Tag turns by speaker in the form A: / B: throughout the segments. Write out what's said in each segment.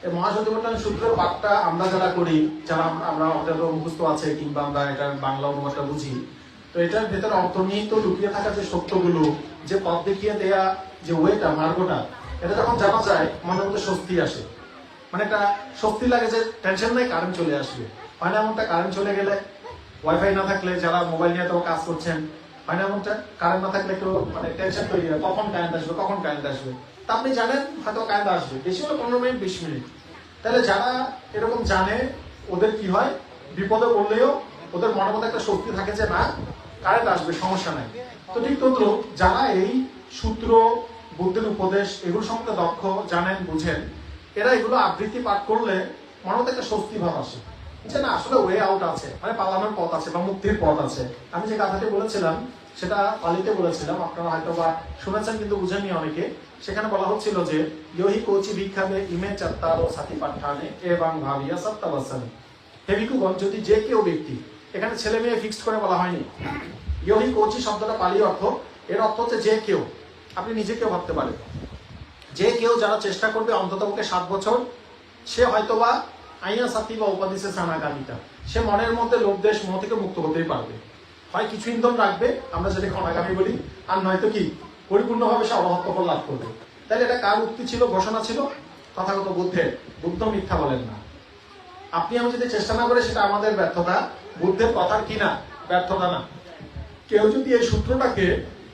A: এই মহাসতিপট্টন সূত্রের পাঠটা আমরা যারা করি, যারা আমরা আমাদের মুখস্থ আছে কিংবা আমরা এটার বাংলা অনুবাদটা বুঝি, তো এটার ভেতরে অন্তর্নিহিত লুকিয়ে থাকা যে সত্যগুলো, যে পথ দেখিয়ে দেয়া যে ওয়েটা, মার্গটা, এটা যখন জানা যায় মনের মধ্যে স্বস্তি আসে। মানে একটা স্বস্তি লাগে যে টেনশন নাই, কারেন্ট চলে আসবে। হয় না এমনটা? কারেন্ট চলে গেলে, ওয়াইফাই না থাকলে যারা মোবাইল নিয়ে তো কাজ করছেন, হয় না এমনটা? কারেন্ট না থাকলে একটু মানে টেনশন তৈরি হয়, কখন কারেন্ট আসবে, কখন কারেন্ট আসবে। তা আপনি জানেন হয়তো কারেন্ট আসবে, বেশি হলে 15 মিনিট 20 মিনিট। তাহলে যারা এরকম জানে, ওদের কি হয়, বিপদে পড়লেও ওদের মনের মধ্যে একটা শক্তি থাকে যে না, কারেন্ট আসবে, সমস্যা নাই। তো ঠিক তদ্রু যারা এই সূত্র, বুদ্ধের উপদেশ এগুলো সম্পর্কে দক্ষ, জানেন, বুঝেন, এরা এগুলো আবৃত্তি পাঠ করলে মনের মধ্যে একটা স্বস্তি ভাব আসে যে না, আসলে ওয়ে আউট আছে, মানে পালানোর পথ আছে বা মুক্তির পথ আছে। আমি যে কথাটি বলেছিলাম সেটা পালিতে বলেছিলাম, আপনারা হয়তো বা শুনেছেন কিন্তু বুঝেননি অনেকে। সেখানে বলা হচ্ছিল যে ইহি কোচি ভিক্ষাবে ইমে চাত্তারো সাথী পাঠানে এবং ভাবিয়া সত্তাবাসানে। হে ভিক্ষুগণ, যদি যে কেউ ব্যক্তি, এখানে ছেলে মেয়ে ফিক্সড করে বলা হয়নি। ইহি কোচি শব্দটা পালি অর্থ, এর অর্থ হচ্ছে যে কেউ, আপনি নিজেকেও ভাবতে পারেন, যে কেউ যারা চেষ্টা করবে অন্ততপক্ষে 7 বছর, সে হয়তোবা আইয়া সাথী বা উপাধিসে সানাগামিতা, সে মনের মধ্যে লোভ দেশ মোহ থেকে মুক্ত হতেই পারবে। হয় কিছু ইন্ধন রাখবে, আমরা যেটাকে অনাগামী বলি, আর নয়তো কি পরিপূর্ণভাবে সে অবহত্ত ফল লাভ করবে। তাহলে এটা কার উক্তি ছিল, ঘোষণা ছিল? তথাগত বুদ্ধের। বুদ্ধ মিথ্যা বলেন না। আপনি আমি যদি চেষ্টা না করে, সেটা আমাদের ব্যর্থতা, বুদ্ধের কথার কি না, ব্যর্থতা না। কেউ যদি এই সূত্রটাকে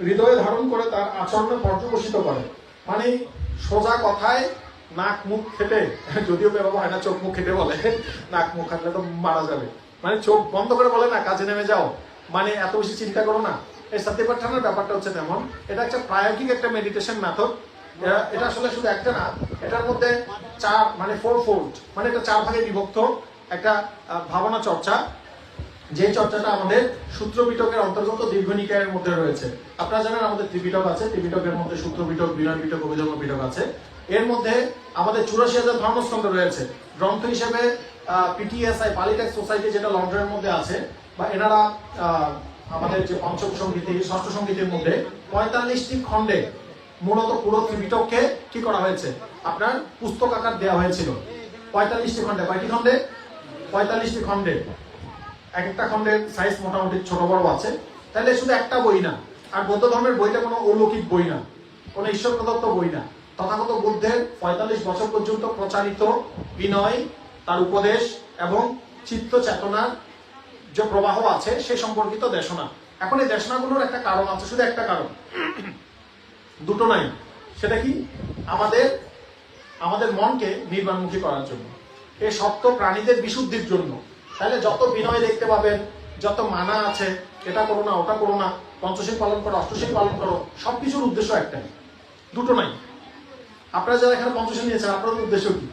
A: হৃদয়ে ধারণ করে তার আচরণে পর্যবসিত করে, মানে সোজা কথায় নাক মুখ খেটে, যদিও ব্যবহার হয় না, চোখ মুখ খেটে বলে, নাক মুখ খাটলে তো মারা যাবে, মানে চোখ বন্ধ করে বলে না কাজে নেমে যাও, মানে এত বেশি চিন্তা করো না। এই সত্যপাঠনের ব্যাপারটা হচ্ছে তেমন। এটা একটা প্রায়োগিক একটা মেডিটেশন মেথড। এটা আসলে শুধু একটা না, এটার মধ্যে 4 মানে 4 ফোল্ড, মানে এটা 4 ভাগে বিভক্ত একটা ভাবনা চর্চা। যে চর্চাটা আমাদের সূত্র পিটকের অন্তর্গত দীর্ঘ নিকায়ের মধ্যে রয়েছে। আপনারা জানেন আমাদের ত্রিপিটক আছে, ত্রিপিটকের মধ্যে সূত্র পিটক, বিনয় পিটক, অভিধর্ম পিটক আছে। এর মধ্যে আমাদের 84,000 ধর্মস্কন্ধ রয়েছে। গ্রন্থ হিসেবে পিটিএসআই, পালিটেক্স সোসাইটি, যেটা লন্ডনের মধ্যে আছে, বা এনারা আমাদের যে পঞ্চম সংহিতি, ষষ্ঠ সংহিতির মধ্যে 45টি খণ্ডে মূলত পুরো ত্রিপিটককে কি করা হয়েছে, আপনার পুস্তক আকার দেওয়া হয়েছিল। 45টি খণ্ডে, কয়টি খণ্ডে? 45টি খণ্ডে। এক একটা খণ্ডের সাইজ মোটামুটি ছোট বড় আছে। তাহলে শুধু একটা বই না। আর বৌদ্ধ ধর্মের বইটা কোনো অলৌকিক বই না, কোনো ঈশ্বর প্রদত্ত বই না। তথাগত বুদ্ধের 45 বছর পর্যন্ত প্রচারিত বিনয়, তার উপদেশ এবং চিত্ত চেতনার যে প্রবাহ আছে সে সম্পর্কিত দেশনা। এখন এই দেশনাগুলোর একটা কারণ আছে, শুধু একটা কারণ, দুটো নাই। সেটা কি? আমাদের মনকে নির্বাণমুখী করার জন্য, এই সপ্ত প্রাণীদের বিশুদ্ধির জন্য। তাহলে যত বিনয় দেখতে পাবেন, যত মানা আছে, এটা করো না, ওটা করো না, পঞ্চশীল পালন করো, অষ্টশীল পালন করো, সবকিছুর উদ্দেশ্য একটাই, দুটো নাই। আপনারা যারা এখানে পঞ্চশীল নিয়েছেন, আপনাদের উদ্দেশ্য কি?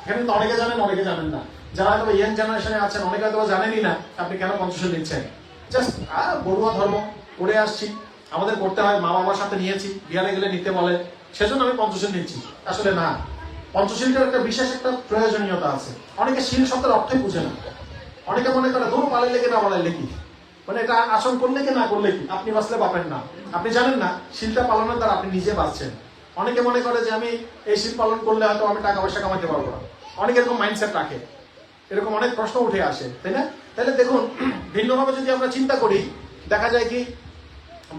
A: এখানে তো অনেকে জানেন, অনেকে জানেন না। যারা হয়তো ইয়াং জেনারেশনে আছেন, অনেকে হয়তো জানেনই না আপনি কেন পঞ্চশীল নিচ্ছেন। জাস্ট বড়ুয়া ধর্ম করে আসছি, আমাদের করতে হয়, মা বাবার সাথে নিয়েছি, বিহারে গেলে নিতে বলে, সেজন্য আমি পঞ্চশীল নিচ্ছি। আসলে না, পঞ্চশীলটার একটা বিশেষ একটা প্রয়োজনীয়তা আছে। অনেকে শীল শব্দের অর্থই বুঝে না। অনেকে মনে করে দূর পালাইলে কি না পালাইলে কি, মানে এটা আসন করলে কি না করলে কি, আপনি বাঁচলে পাবেন না। আপনি জানেন না শীলটা পালনের দ্বারা আপনি নিজে বাঁচছেন। অনেকে মনে করে যে আমি এই শীল পালন করলে হয়তো আমি টাকা পয়সা কামাতে পারবো না। অনেকে এরকম মাইন্ডসেট রাখে, এরকম অনেক প্রশ্ন উঠে আসে, তাই না? তাহলে দেখুন, ভিন্নভাবে যদি আমরা চিন্তা করি, দেখা যায় কি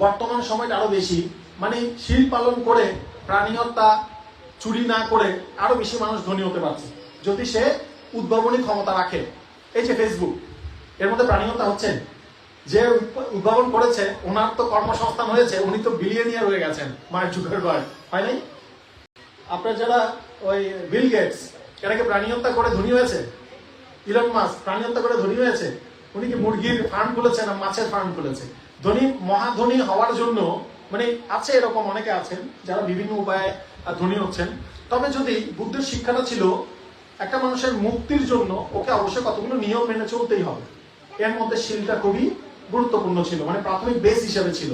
A: বর্তমান সময়টা আরো বেশি, মানে শীল পালন করে, প্রাণী হত্যা, চুরি না করে আরো বেশি মানুষ ধনী হতে পারছে, যদি সে উদ্ভাবনী ক্ষমতা রাখে। এই যে ফেসবুক, এর মধ্যে প্রাণী হত্যা হচ্ছে, যে উদ্ভাবন করেছে ওনার তো কর্মসংস্থান হয়েছে, উনি তো বিলিয়নিয়ার হয়ে গেছেন, মায়ের যুগের পর, হয় নাই? আপনার যারা ওই বিল গেটস, এটাকে প্রাণী হত্যা করে ধনী হয়েছে। ইলন মাস্ক প্রাণী হত্যা করে ধনী হয়েছে। উনি কি মুরগির ফার্ম খুলেছে না মাছের ফার্ম খুলেছে? ধনী, মহাধনী হওয়ার জন্য, মানে আছে এরকম অনেকে আছেন যারা বিভিন্ন উপায়ে ধনী হচ্ছেন। তবে যদি বুদ্ধের শিক্ষাটা ছিল একটা মানুষের মুক্তির জন্য ওকে অবশ্যই কতগুলো নিয়ম মেনে চলতেই হবে, এর মধ্যে শীলটা খুবই গুরুত্বপূর্ণ ছিল, মানে প্রাথমিক বেস হিসেবে ছিল।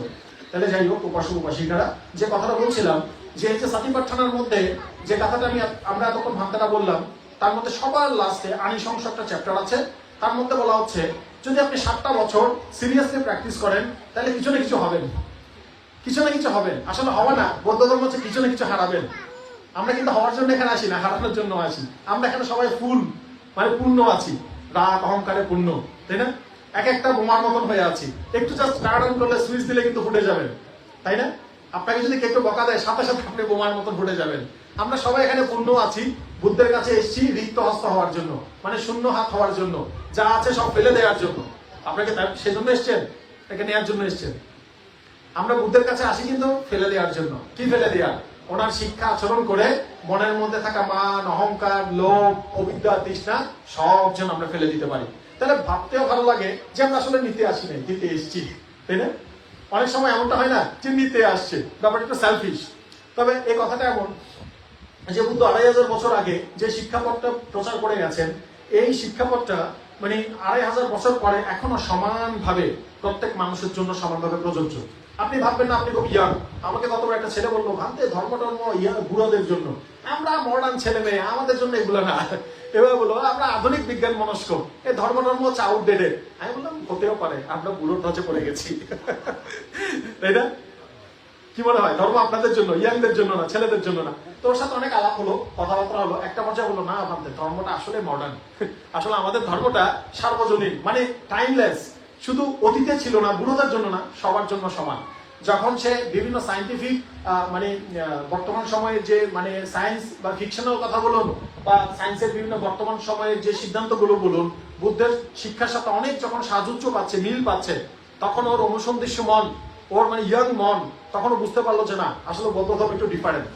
A: তাহলে যাই হোক, উপাসক উপাসিকারা, যে কথাটা বলছিলাম, যে এই যে সাতিপাট্টানার মধ্যে যে কথাটা আমরা এতক্ষণ ভাবনাটা বললাম, তার মধ্যে সবার লাস্টে আনিশংস একটা চ্যাপ্টার আছে। তার মধ্যে বলা হচ্ছে যদি আপনি 7টা বছর সিরিয়াসলি প্র্যাকটিস করেন, তাহলে কিছু না কিছু হবেন, কিছু না কিছু হবেন। আসলে হবে না, বৌদ্ধ ধর্ম হচ্ছে কিছু না কিছু হারাবেন। আমরা কিন্তু হওয়ার জন্য এখানে আসি না, হারানোর জন্য আসি। আমরা এখানে সবাই ফুল, মানে পূর্ণ আছি, রাগ অহংকারে পূর্ণ, তাই না? এক একটা বোমার মতন হয়ে আছি, একটু জাস্ট টার্ন অন করলে, সুইচ দিলে কিন্তু ফুটে যাবেন, তাই না? আপনাকে যদি কেউ একটু বকা দেয়, সাথে সাথে আপনি বোমার মতন ফুটে যাবেন। আমরা সবাই এখানে পূর্ণ আছি, বুদ্ধের কাছে এসেছি রিক্ত হস্ত হওয়ার জন্য, মানে শূন্য হাত হওয়ার জন্য, যা আছে সব ফেলে দেওয়ার জন্য। আপনাকে সেজন্য এসছেন, একে নেওয়ার জন্য এসছেন। আমরা বুদ্ধের কাছে আসি কিন্তু ফেলে দেওয়ার জন্য। কি ফেলে দেওয়া? ওনার শিক্ষা আচরণ করে মনের মধ্যে থাকা মান, অহংকার, লোভ, অবিদ্যা, তৃষ্ণা সব যেন আমরা ফেলে দিতে পারি। তাহলে ভাবতেও ভালো লাগে যে আমরা আসলে নিতে আসি নাই, দিতে এসেছি, তাই না? অনেক সময় এমনটা হয় না যে নিতে আসছে, ব্যাপারটা একটু সেলফিশ। তবে এই কথাটা এমন যে বুদ্ধ 2500 বছর আগে যে শিক্ষাপথটা প্রচার করে গেছেন, এই শিক্ষাপথটা মানে 2500 বছর পরে এখনো সমানভাবে প্রত্যেক মানুষের জন্য সমানভাবে প্রযোজ্য। আপনি ভাববেন না আপনি খুব ইয়াং। আমাকে কত একটা ছেলে বললো, ভাবতে ধর্ম টর্ম বুড়োদের জন্য, আমরা মডার্ন ছেলে মেয়ে, আমাদের জন্য এগুলো না। এবার বললো আমরা আধুনিক বিজ্ঞান মনস্ক, এই ধর্ম টর্ম হচ্ছে আউটডেটেড। আমি বললাম হতেও পারে, আমরা বুড়োর ধাঁচে পড়ে গেছি, তাই না? কি মনে হয় ধর্ম আপনাদের জন্য, ইয়াংদের জন্য না, ছেলেদের জন্য না? তোর সাথে অনেক আলাপ হলো, কথাবার্তা হলো, একটা পর্যায়ে বললো না আমাদের ধর্মটা আসলে মডার্ন, আসলে আমাদের ধর্মটা সার্বজনীন, মানে টাইমলেস, শুধু অতীতে ছিল না, বুড়োদের জন্য না, সবার জন্য সমান। যখন সে বিভিন্ন সায়েন্টিফিক মানে বর্তমান সময়ে যে মানে সায়েন্স বা ফিকশনাল কথা বলুন, বা সায়েন্সের বিভিন্ন বর্তমান সময়ের যে সিদ্ধান্তগুলো বলুন, বুদ্ধের শিক্ষার সাথে অনেক যখন সাযুজ্য পাচ্ছে, মিল পাচ্ছে, তখন ওর অনুসন্ধিৎস মন, ওর মানে ইয়াং মন তখনও বুঝতে পারলো যে না, আসলে বৌদ্ধ ধর্ম একটু ডিফারেন্ট।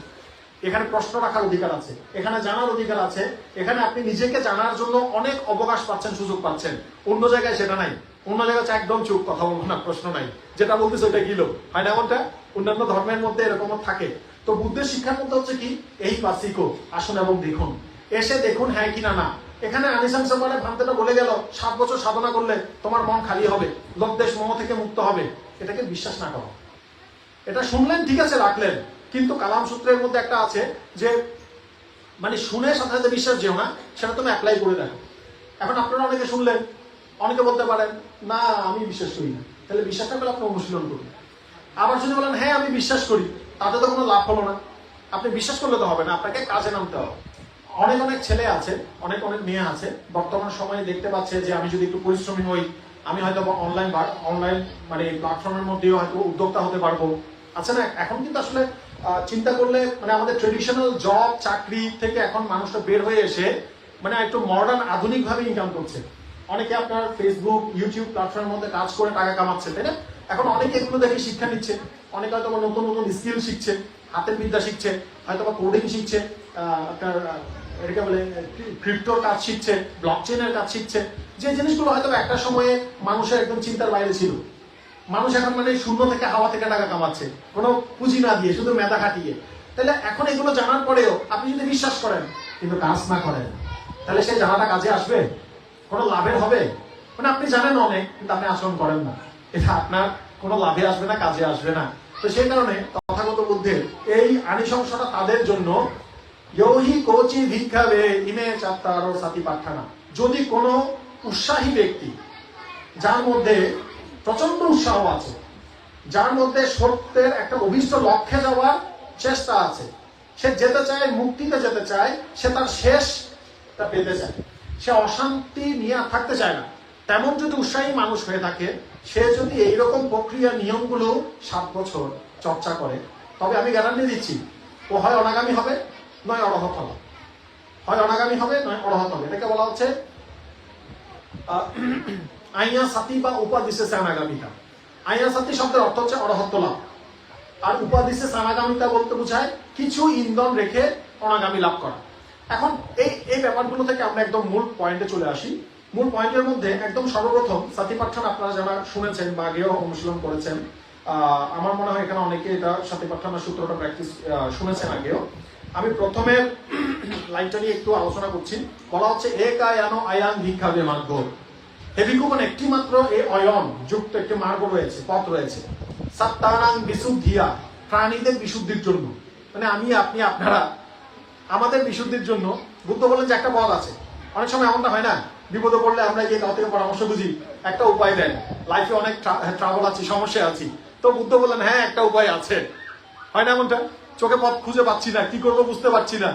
A: এখানে প্রশ্ন রাখার অধিকার আছে, এখানে জানার অধিকার আছে, এখানে আপনি নিজেকে জানার জন্য অনেক অবকাশ পাচ্ছেন, সুযোগ পাচ্ছেন। অন্য জায়গায় সেটা নাই। অন্য জায়গায় একদম চুপ, কথা বলবো না, প্রশ্ন নাই, যেটা বলতেছে ওইটা গিলো, হয় না? এমনটা অন্যান্য ধর্মের মধ্যে এরকমও থাকে। তো বুদ্ধের শিক্ষার মধ্যে হচ্ছে কি, এই পাসিকো, আসুন এবং দেখুন, এসে দেখুন হ্যাঁ কিনা না। এখানে আনিসান সম্মানে ভান্তেটা বলে গেল 7 বছর সাধনা করলে তোমার মন খালি হবে, লোকদেশ মোহ থেকে মুক্ত হবে। এটাকে বিশ্বাস না করো। এটা শুনলেন, ঠিক আছে, রাখলেন, কিন্তু কালাম সূত্রের মধ্যে একটা আছে যে মানে শুনে সাথে সাথে বিশ্বাস যেও না, সেটা তুমি অ্যাপ্লাই করে দেখো। এখন আপনারা অনেকে শুনলেন, অনেকে বলতে পারেন না আমি বিশ্বাস করি না, তাহলে বিশ্বাসটা করলে আপনি অনুশীলন করুন। আবার যদি বলেন হ্যাঁ আমি বিশ্বাস করি, তাতে তো কোনো লাভ হলো না। আপনি বিশ্বাস করলে তো হবে না, আপনাকে কাজে নামতে হবে। অনেক অনেক ছেলে আছে, অনেক অনেক মেয়ে আছে বর্তমান সময়ে দেখতে পাচ্ছে যে আমি যদি একটু পরিশ্রমী হই, আমি হয়তো অনলাইন মানে প্ল্যাটফর্মের মধ্যেও হয়তো উদ্যোক্তা হতে পারবো। আচ্ছা না, এখন কিন্তু আসলে চিন্তা করলে মানে আমাদের ট্রেডিশনাল জব চাকরি থেকে এখন মানুষটা বের হয়ে এসে মানে একটু মডার্ন আধুনিক ভাবে ইনকাম করছে। অনেকে আপনার ফেসবুক ইউটিউব প্ল্যাটফর্মের মধ্যে কাজ করে টাকা কামাচ্ছে, তাই না? এখন অনেকে এগুলো দেখে শিক্ষা নিচ্ছে, অনেকে হয়তো নতুন নতুন স্কিল শিখছে, হাতের বিদ্যা শিখছে, হয়তো বা কোডিং শিখছে, আপনার এটাকে বলে ক্রিপ্টোর কাজ শিখছে, ব্লকচেনের কাজ শিখছে, যে জিনিসগুলো হয়তো একটা সময়ে মানুষের একদম চিন্তার বাইরে ছিল। মানুষ এখন মানে শূন্য থেকে হাওয়া থেকে টাকা কামাচ্ছে, কোনো পুঁজি না দিয়ে, শুধু মেধা খাটিয়ে। তাহলে এখন এগুলো জানার পরেও আপনি যদি বিশ্বাস করেন কিন্তু কাজ না করেন, তাহলে সেই জানাটা কাজে আসবে? কোনো লাভের হবে? মানে আপনি জানেন অনেক, কিন্তু আপনি আচরণ করেন না, এটা আপনার কোনো লাভে আসবে না, কাজে আসবে না। তো সেই কারণে তথাগত বুদ্ধের এই আনিশংসটা তাদের জন্য, ইয়োহি কোচি ভিক্ষাবে ইমে চাত্তারো সাতি পাঠানা। যদি কোনো উৎসাহী ব্যক্তি, যার মধ্যে প্রচন্ড উৎসাহ আছে, যার মধ্যে সত্যের একটা অভিষ্ট লক্ষ্যে যাওয়ার চেষ্টা আছে, সে যেতে চায়, মুক্তিতে যেতে চায়, সে তার শেষটা পেতে চায়, সে অশান্তি নিয়ে থাকতে চায় না, তেমন যদি উৎসাহী মানুষ হয়ে থাকে, সে যদি এইরকম প্রক্রিয়া নিয়মগুলো 7 বছর চর্চা করে, তবে আমি গ্যারান্টি দিচ্ছি ও হয় অনাগামী হবে, নয় অরহত হবে। হয় অনাগামী হবে, নয় অরহত হবে। এটাকে বলা হচ্ছে আইয়া সাতি বা উপাদিশে সানাগামিতা। আইয়া সাতি শব্দের অর্থ হচ্ছে অরহত্ত লাভ, আর উপাদিশে সানাগামিতা বলতে বোঝায় কিছু ইন্ধন রেখে অনাগামী লাভ করা। এখন এই ব্যাপারগুলো থেকে আমরা একদম মূল পয়েন্টে চলে আসি। মূল পয়েন্টের মধ্যে একদম সর্বপ্রথম সাতিপাঠ্যান আপনারা যারা শুনেছেন বা আগেও অনুশীলন করেছেন, আমার মনে হয় এখানে অনেকে এটা সাতিপাঠ্যানের সূত্রটা প্র্যাকটিস শুনেছেন আগেও। আমি প্রথমের লাইনটা নিয়ে একটু আলোচনা করছি। বলা হচ্ছে এক আয়ানো আয়ান ভিক্ষাবে মার্গ। হে ভিক্ষুগণ, একটি মাত্র এই অয়ন যুক্ত একটি মার্গ রয়েছে, পথ রয়েছে। সাত্তানাং বিশুদ্ধিয়া, প্রাণীদের বিশুদ্ধির জন্য, মানে আমি আপনি আপনারা আমাদের বিশুদ্ধির জন্য। বুদ্ধ বলেন যে একটা পথ আছে। অনেক সময় এমনটা হয় না, বিপদে পড়লে আমরা গিয়ে কাউ থেকে পরামর্শ বুঝি, একটা উপায় দেন, লাইফে অনেক ট্রাবল আছি, সমস্যা আছি, তো বুদ্ধ বলেন হ্যাঁ একটা উপায় আছে। হয় না এমনটা? চোখে পথ খুঁজে পাচ্ছি না, কি করবো বুঝতে পারছি না।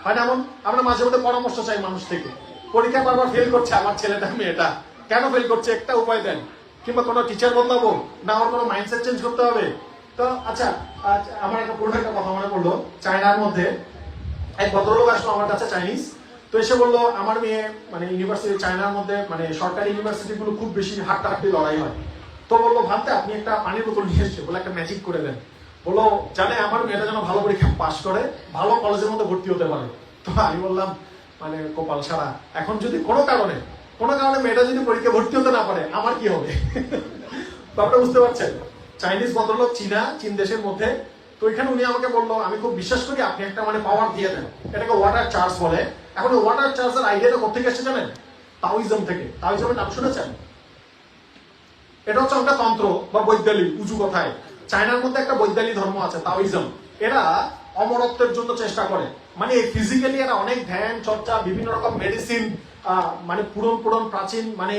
A: হয় না এমন? আমরা মাঝে মধ্যে পরামর্শ চাই মানুষ থেকে। পরীক্ষা বারবার ফেল করছে আমার ছেলেটা মেয়েটা, কেন ফেল করছে একটা উপায় দেন। কিংবা কোনো টিচার বদলাবো না, আমার কোনো মাইন্ডসেট চেঞ্জ করতে হবে। তো আচ্ছা, আমার একটা পুরো একটা কথা মনে পড়লো। চায়নার মধ্যে এক ভদ্রলোক আসলো আমার কাছে, চাইনিজ। তো এসে বললো আমার মেয়ে মানে ইউনিভার্সিটি, চায়নার মধ্যে মানে সরকারি ইউনিভার্সিটি গুলো খুব বেশি হাড্ডাহাড্ডি লড়াই হয়। তো বললো ভাবতে আপনি একটা পানির বোতল নিয়ে এসছে, বলে একটা ম্যাজিক করে দেন। বললো জানে আমার মেয়েটা যেন ভালো পরীক্ষা পাশ করে ভালো কলেজের মধ্যে ভর্তি হতে পারে। তো আমি বললাম মানে কপাল সারা, এখন যদি কোনো কারণে মেয়েটা যদি পরীক্ষা ভর্তি হতে না পারে আমার কি হবে? তো আপনারা বুঝতে পারছেন, চাইনিজ ভদ্রলোক চীন দেশের মধ্যে। তো এখানে উনি আমাকে বললো আমি খুব বিশ্বাস করি আপনি একটা মানে পাওয়ার দিয়ে দেন, এটাকে ওয়াটার চার্জ বলে। এখন ওয়াটার চার্জের আইডিয়াটা কোথেকে এসেছে জানেন? তাওইজম থেকে। তাওইজমের নাম শুনেছেন? এটা হচ্ছে একটা তন্ত্র বা বৈদ্যালিক, উঁচু কথায় চায়নার মধ্যে একটা বৈদ্যালিক ধর্ম আছে তাওইজম। এরা অমরত্বের জন্য চেষ্টা করে, মানে ফিজিক্যালি এরা অনেক ধ্যান চর্চা, বিভিন্ন রকম মেডিসিন, মানে পুরন প্রাচীন মানে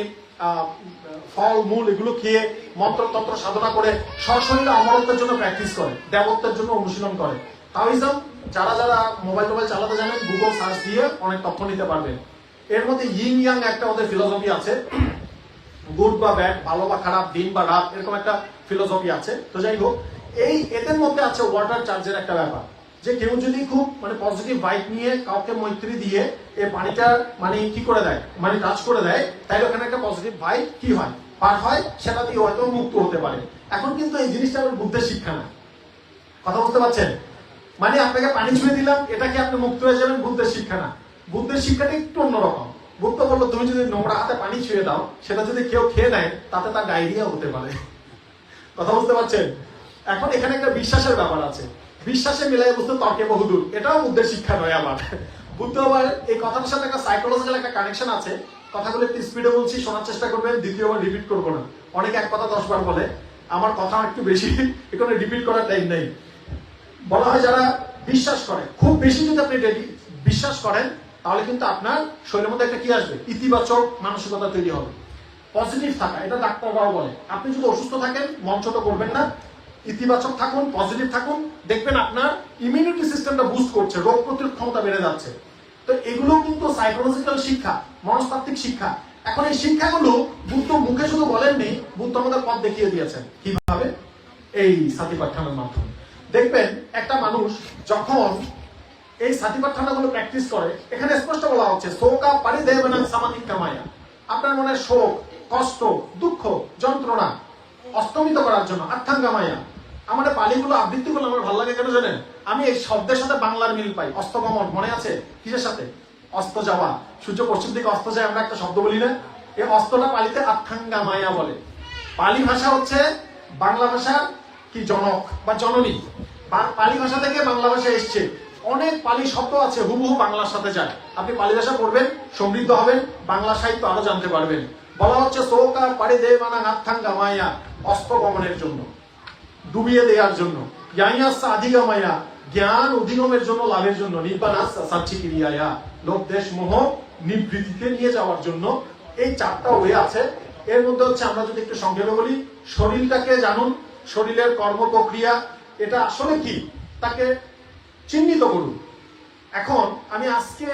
A: ফল মূল এগুলো খেয়ে মন্ত্রতন্ত্র সাধনা করে সশরীরে অমরত্বের জন্য প্র্যাকটিস করে, দেবত্বের জন্য অনুশীলন করে। তাওইজম যারা মোবাইল চালাতে জানেন গুগল সার্চ দিয়ে অনেক তথ্য নিতে পারবেন। এর মধ্যে ইন ইয়াং একটা ওদের ফিলোসফি আছে, গুড বা ব্যাড, ভালো বা খারাপ, দিন বা রাত, এরকম একটা ফিলোসফি আছে। তো যাই হোক, এদের মধ্যে আছে ওয়াটার চার্জের একটা ব্যাপার, যে কেউ যদি খুব মানে পজিটিভ ভাইব নিয়ে কাউকে মৈত্রী দিয়ে এই পানিটা মানে কি করে দেয়, মানে টাচ করে দেয়, তাইলে ওখানে একটা পজিটিভ ভাইব কি হয়, পার হয়, সেটা দিয়ে হয়তো মুক্ত হতে পারে। এখন কিন্তু এই জিনিসটা আমার বুদ্ধের শিক্ষা না, কথা বুঝতে পারছেন? মানে আপনাকে পানি ছুঁয়ে দিলাম, এটা কি আপনি মুক্ত হয়ে যাবেন, বুদ্ধের শিক্ষা না। বুদ্ধের শিক্ষাটা একটু অন্যরকম। বুদ্ধ বললো তুমি যদি নোংরা হাতে পানি ছুঁয়ে দাও, সেটা যদি কেউ খেয়ে নেয় তাতে তার ডায়রিয়া হতে পারে। কথা বুঝতে পারছেন? এখন এখানে একটা বিশ্বাসের ব্যাপার আছে, বিশ্বাসে মিলাই বুঝতে তর্কে বহুদূর, এটাও বুদ্ধের শিক্ষা নয় আমার। বুদ্ধ আবার এই কথাটার সাথে একটা সাইকোলজিক্যাল একটা কানেকশন আছে। কথাগুলো একটু স্পিডে বলছি, শোনার চেষ্টা করবেন, দ্বিতীয়বার রিপিট করবো না। অনেকে এক কথা 10 বার বলে, আমার কথা একটু বেশি, এখানে রিপিট করার টাইম নেই। বলা হয় যারা বিশ্বাস করে, খুব বেশি যদি আপনি বিশ্বাস করেন, তাহলে কিন্তু আপনার শরীরের মধ্যে একটা কি আসবে, ইতিবাচক মানসিকতা তৈরি হবে, পজিটিভ থাকা। এটা ডাক্তাররাও বলে আপনি যদি অসুস্থ থাকেন মন ছোট করবেন না, ইতিবাচক থাকুন, পজিটিভ থাকুন, দেখবেন আপনার ইমিউনিটি সিস্টেমটা বুস্ট করছে, রোগ প্রতিরোধ ক্ষমতা বেড়ে যাচ্ছে। তো এগুলো কিন্তু সাইকোলজিক্যাল শিক্ষা, মনস্তাত্ত্বিক শিক্ষা। এখন এই শিক্ষাগুলো বুদ্ধ মুখে শুধু বলেননি, বুদ্ধ আমাদের পথ দেখিয়ে দিয়েছেন কিভাবে, এই সাতিপাট্টানের মাধ্যমে। দেখবেন একটা মানুষ যখন এই সাতিপাট্টানাগুলো প্র্যাকটিস করে, এখানে স্পষ্ট বলা হচ্ছে শোকা পারিদেবনাং সামাধিক কামায়া, আপনার মনে শোক, কষ্ট, দুঃখ, যন্ত্রণা অস্তমিত করার জন্য আত্মাঙ্গামায়া। আমাদের পালিগুলো আবৃত্তিগুলো আমার ভালো লাগে কেন জানেন? আমি এই শব্দের সাথে বাংলার মিল পাই। অস্তগমন মনে আছে? কিসের সাথে? অস্ত যাওয়া, সূর্য পশ্চিম দিকে অস্ত যায়, আমরা একটা শব্দ বলি না? এই অস্তটা পালিতে আত্মাঙ্গামায়া বলে। পালি ভাষা হচ্ছে বাংলা ভাষার কি জনক বা জননী। পালি ভাষা থেকে বাংলা ভাষা এসছে। অনেক পালি শব্দ আছে হুবহু বাংলার সাথে যায়। আপনি পালি ভাষা পড়বেন, সমৃদ্ধ হবেন, বাংলা সাহিত্য আরো জানতে পারবেন। বলা হচ্ছে শোকা পারিদেবনাং আত্মাঙ্গামায়া, অস্তগমনের জন্য, ডুবিয়ে দেওয়ার জন্য, জ্ঞানাস্যা আধিগমায়া, জ্ঞান অধিগমের জন্য, লাভের জন্য, নিব্বানাস্যা সাচ্চিক্রিয়ায়া, লোভ দেশ মোহ নিবৃত্তিতে নিয়ে যাওয়ার জন্য। এই 4টা ওয়ে আছে। এর মধ্যে হচ্ছে আমরা যদি একটু সংক্ষেপে বলি, শরীরটাকে জানুন, শরীরের কর্ম প্রক্রিয়া এটা আসলে কি তাকে চিহ্নিত করুন। এখন আমি আজকে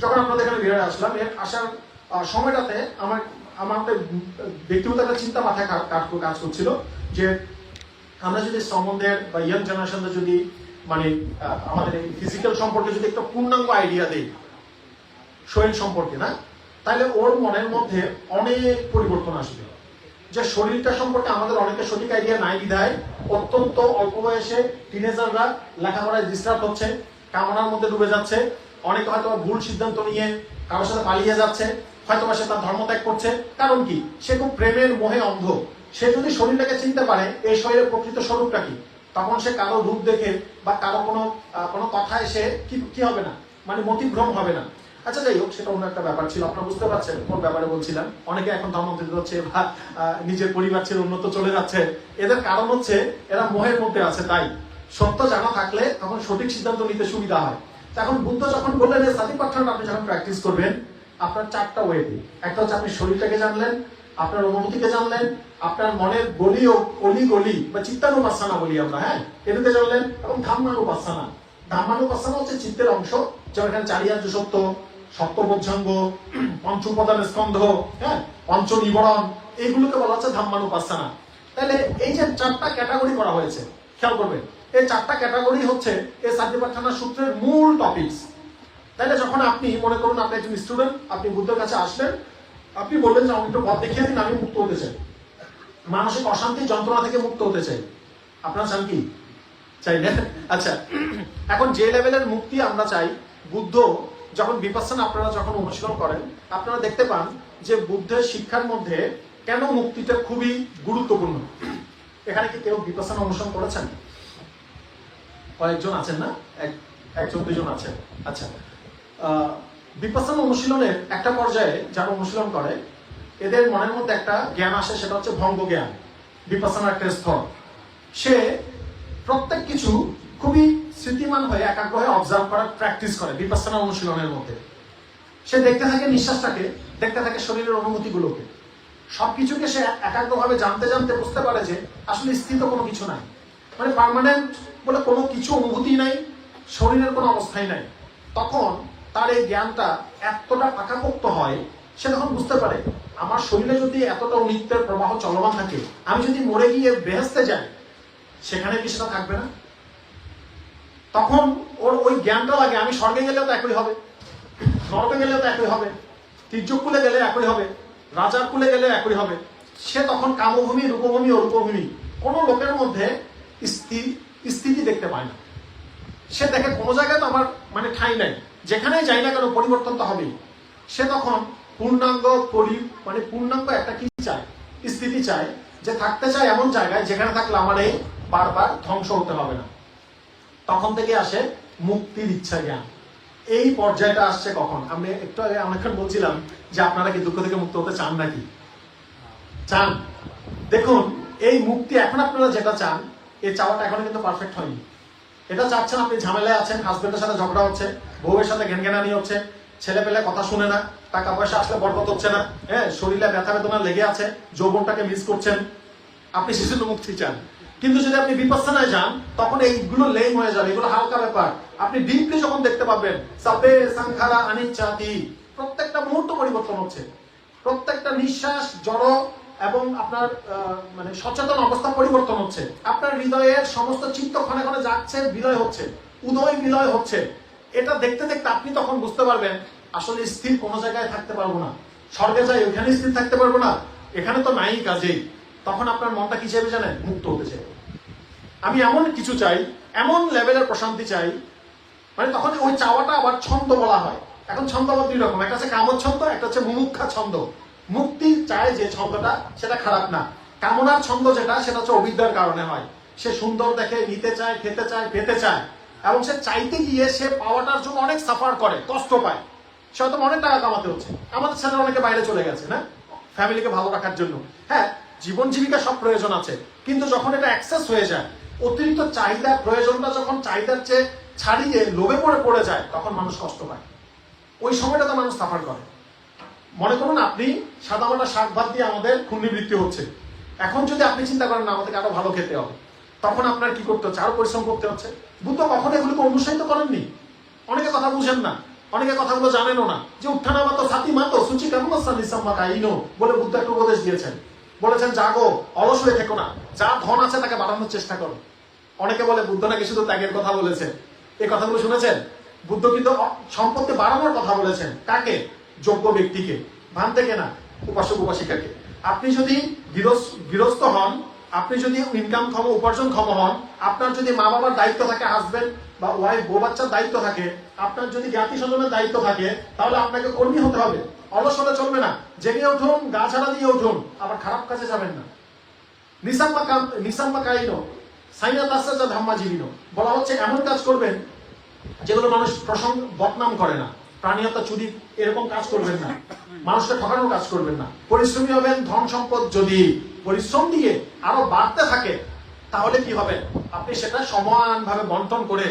A: যখন আপনাদের এখানে বেরিয়ে আসলাম, এর আসার সময়টাতে আমাদের ব্যক্তিগত একটা চিন্তা মাথায় কাজ করছিল যে আমরা যদি সম্বন্ধের বা ইয়াং জেনারেশনদের যদি মানে আমাদের এই ফিজিক্যাল সম্পর্কে যদি একটা পূর্ণাঙ্গ আইডিয়া দেই শরীর সম্পর্কে, না তাহলে ওর মনের মধ্যে অনেক পরিবর্তন আসবে। যে শরীরটা সম্পর্কে আমাদের অনেকের সঠিক আইডিয়া নাই বিধায় অত্যন্ত অল্প বয়সে টিনেজাররা লেখাপড়ায় ডিস্টার্ব হচ্ছে, কামনার মধ্যে ডুবে যাচ্ছে, অনেকে হয়তো ভুল সিদ্ধান্ত নিয়ে কারোর সাথে পালিয়ে যাচ্ছে, হয়তো সে তার ধর্ম ত্যাগ করছে। কারণ কি? সে খুব প্রেমের মোহে অন্ধ। সে যদি শরীরটাকে চিনতে পারে এই শরীরের প্রকৃত স্বরূপটা কি, তখন সে কারো রূপ দেখে বা কারো কোনো কথায় সে কি হবে না, মানে মতিভ্রম হবে না। আচ্ছা যাই হোক, সেটা অন্য একটা ব্যাপার ছিল। আপনারা বুঝতে পারছেন কোন ব্যাপারে বলছিলাম। অনেকে এখন ধর্মান্তরিত হচ্ছে বা নিজের পরিবার ছেড়ে উন্নত চলে যাচ্ছে। এদের কারণ হচ্ছে এরা মোহের মধ্যে আছে। তাই সত্য জানা থাকলে তখন সঠিক সিদ্ধান্ত নিতে সুবিধা হয়। এখন বুদ্ধ যখন বললেন সাতিপাট্টানা আপনি যখন প্র্যাকটিস করবেন, আপনার 4টা ওয়ে। একটা হচ্ছে আপনি শরীরটাকে জানলেন, আপনার অনুভূতিকে জানলেন, আপনার মনের গলি ও অলি গলি বা চিত্তানুপাসনা বলি আমরা, হ্যাঁ, এটাকে জানলেন। এবং ধাম্মানুপাসনা, ধাম্মানুপাসনা হচ্ছে চিত্তের অংশ, যেমন এখানে চারিয়ার্য সত্য, সপ্তবোধাঙ্গ, পঞ্চ উপাদান স্কন্ধ, হ্যাঁ, পঞ্চ নিবরণ, এইগুলোকে বলা হচ্ছে ধাম্মানুপাসনা। তাহলে এই যে 4টা ক্যাটাগরি করা হয়েছে, খেয়াল করবেন, এই 4টা ক্যাটাগরি হচ্ছে এই সাতিপাট্টানা সূত্রের মূল টপিকস। তাহলে যখন আপনি মনে করুন আপনি একজন স্টুডেন্ট, আপনি বুদ্ধের কাছে আসলেন, আপনি বলবেন যে আমি একটু পথ দেখিয়ে দিন, আমি মুক্ত হতে চাই, মানসিক অশান্তি যন্ত্রণা থেকে মুক্ত হতে চাই। আপনারা চান কি? চাই না? আচ্ছা, এখন যে লেভেলের মুক্তি আমরা চাই, বুদ্ধ যখন বিপাসনা আপনারা যখন অনুশীলন করেন, আপনারা দেখতে পান যে বুদ্ধের শিক্ষার মধ্যে কেন মুক্তিটা খুবই গুরুত্বপূর্ণ। এখানে কি কেউ বিপাসনা অনুসরণ করেছেন? কয়েকজন আছেন না? একজন দুজন আছেন। আচ্ছা, বিপাসনা অনুশীলনের একটা পর্যায়ে যারা অনুশীলন করে, এদের মনের মধ্যে একটা জ্ঞান আসে, সেটা হচ্ছে ভঙ্গ জ্ঞান। বিপাসনা একটা স্তর, সে প্রত্যেক কিছু খুবই স্মৃতিমান হয়ে একাগ্র হয়ে অবজার্ভ করার প্র্যাকটিস করে বিপাসনা অনুশীলনের মধ্যে। সে দেখতে থাকে নিঃশ্বাসটাকে, দেখতে থাকে শরীরের অনুভূতিগুলোকে, সবকিছুকে সে একাগ্রভাবে জানতে জানতে বুঝতে পারে যে আসলে স্থিত কোনো কিছু নাই, মানে পার্মানেন্ট বলে কোনো কিছু অনুভূতি নাই, শরীরের কোনো অবস্থাই নাই। তখন তার এই জ্ঞানটা এতটা পাকাপোক্ত হয়, সে তখন বুঝতে পারে আমার শরীরে যদি এতটা নিত্যের প্রবাহ চলমান থাকে, আমি যদি মরে গিয়ে বেহেস্তে যাই, সেখানে কি সেটা থাকবে না? তখন ওর ওই জ্ঞানটা লাগে আমি স্বর্গে গেলেও তো একই হবে, নরকে গেলেও তো একই হবে, তির্যক কুলে গেলে একই হবে, রাজার কুলে গেলে একই হবে। সে তখন কামভূমি, রূপভূমি, অরূপভূমি কোনো লোকের মধ্যে স্থিতি দেখতে পায় না। সে দেখে কোনো জায়গায় তো আমার মানে ঠাঁই নাই, যেখানে যাই না কেন পরিবর্তন তো হবেই। সে তখন পূর্ণাঙ্গ মানে পূর্ণাঙ্গ একটা কি চায়? স্থিতি চায়, যে থাকতে চায় এমন জায়গায় যেখানে থাকলে আমার এই বারবার ধ্বংস হতে হবে না। তখন থেকে আসে মুক্তির ইচ্ছা জ্ঞান। এই পর্যায়টা আসছে কখন? আমি একটু আগে অনেকক্ষণ বলছিলাম যে আপনারা কি দুঃখ থেকে মুক্ত হতে চান নাকি? চান? দেখুন, এই মুক্তি এখন আপনারা যেটা চান, এই চাওয়াটা এখনো কিন্তু পারফেক্ট হয়নি। এটা চাচ্ছেন, আপনি ঝামেলায় আছেন, হাজবেন্ডের সাথে ঝগড়া হচ্ছে, বউয়ের সাথে ঘেনঘেনানি হচ্ছে, ছেলে পেলে কথা শুনে না, টাকা পয়সা আসলে বরকত হচ্ছে না, হ্যাঁ, শরীরে ব্যথা বেদনা লেগে আছে, যৌবনটাকে মিস করছেন, আপনি শিশুর মুক্তি চান। কিন্তু যদি আপনি বিপাসনায় যান, তখন এইগুলো লেম হয়ে যাবে, এগুলো হালকা ব্যাপার। আপনি ডিপলি যখন দেখতে পাবেন সাবে সংখারা অনিচ্ছাতি, প্রত্যেকটা মুহূর্ত পরিবর্তন হচ্ছে, প্রত্যেকটা নিঃশ্বাস জড় এবং আপনার মানে সচেতন অবস্থা পরিবর্তন হচ্ছে, আপনার হৃদয়ের সমস্ত চিত্ত ক্ষণে ক্ষণে যাচ্ছে, বিলয় হচ্ছে, উদয় বিলয় হচ্ছে। এটা দেখতে দেখতে আপনি তখন বুঝতে পারবেন আসলে স্থির কোনো জায়গায় থাকতে পারবো না, স্বর্গে যাই ওইখানে স্থির থাকতে পারবো না, এখানে তো নাই কাজেই। তখন আপনার মনটা কি চাইবে জানেন? মুক্ত হতে চাই, আমি এমন কিছু চাই, এমন লেভেলের প্রশান্তি চাই। মানে তখন ওই চাওয়াটা আবার ছন্দ বলা হয়। এখন ছন্দ আবার 2 রকম, একটা হচ্ছে কামচ্ছন্দ, একটা হচ্ছে মুমুক্ষা ছন্দ। মুক্তি চায় যে ছন্দটা, সেটা খারাপ না। কামনার ছন্দ যেটা, সেটা হচ্ছে অবিদ্যার কারণে হয়। সে সুন্দর দেখে, নিতে চায়, খেতে চায়, পেতে চায়, এবং সে চাইতে গিয়ে সে পাওয়াটার জন্য অনেক সাফার করে, কষ্ট পায়। সে হয়তো অনেক টাকা কামাতে হচ্ছে, আমাদের ছেলেরা অনেকে বাইরে চলে গেছে না, ফ্যামিলিকে ভালো রাখার জন্য। হ্যাঁ, জীবন জীবিকা সব প্রয়োজন আছে, কিন্তু যখন এটা অ্যাক্সেস হয়ে যায়, অতিরিক্ত চাহিদা, প্রয়োজনটা যখন চাহিদার চেয়ে ছাড়িয়ে লোভে পড়ে যায়, তখন মানুষ কষ্ট পায়। ওই সময়টাতে মানুষ সাফার করে। মনে করুন আপনি সাদামাটা শাক ভাত দিয়ে আমাদের ঘূর্ণিবৃত্তি হচ্ছে, এখন যদি আপনি চিন্তা করেন না আমাদেরকে আরো ভালো খেতে হবে, তখন আপনার কি করতে হচ্ছে? আরো পরিশ্রম করতে হচ্ছে। বুদ্ধ কখনো এগুলোকে অনুসারিত করেননি। অনেকে কথা বুঝেন না, অনেকে কথাগুলো জানেনও না, যে উত্থানামাত সাথী মাতো সুচি কেমন কাইনো বলে বুদ্ধ একটা উপদেশ দিয়েছেন। বলেছেন জাগো, অলস হয়ে থেকো না, যা ধন আছে তাকে বাড়ানোর চেষ্টা করো। অনেকে বলে বুদ্ধ নাকি শুধু ত্যাগের কথা বলেছেন। এই কথাগুলো শুনেছেন? বুদ্ধ কিন্তু সম্পত্তি বাড়ানোর কথা বলেছেন। কাকে? যোগ্য ব্যক্তিকে, ভান থেকে না, উপাসক উপাসিকাকে। আপনি যদি গৃহস্থ হন, আপনি যদি ইনকাম ক্ষম, উপার্জন ক্ষম হন, আপনার যদি মা বাবার দায়িত্ব থাকে, হাজবেন্ড বা ওয়াইফ, বউ বাচ্চার দায়িত্ব থাকে, আপনার যদি জ্ঞাতি স্বজনের দায়িত্ব থাকে, তাহলে আপনাকে কর্মী হতে হবে। অলস হলে চলবে না। জেগে উঠুন, গা ঝাড়া দিয়ে উঠুন, আবার খারাপ কাজে যাবেন না। নিসাম্মা কাইনো সাইনা তাসা যা ধাম্মা জীবিনো, বলা হচ্ছে এমন কাজ করবেন যেগুলো মানুষ প্রসঙ্গ বদনাম করে না। প্রাণীহত্যা, চুরি, এরকম কাজ করবেন না, মানুষকে ঠকানোর কাজ করবেন না। পরিশ্রমী হবেন। ধন সম্পদ যদি পরিশ্রম দিয়ে আরো বাড়তে থাকে, তাহলে কি হবে? আপনি সেটা সমানভাবে বন্টন করে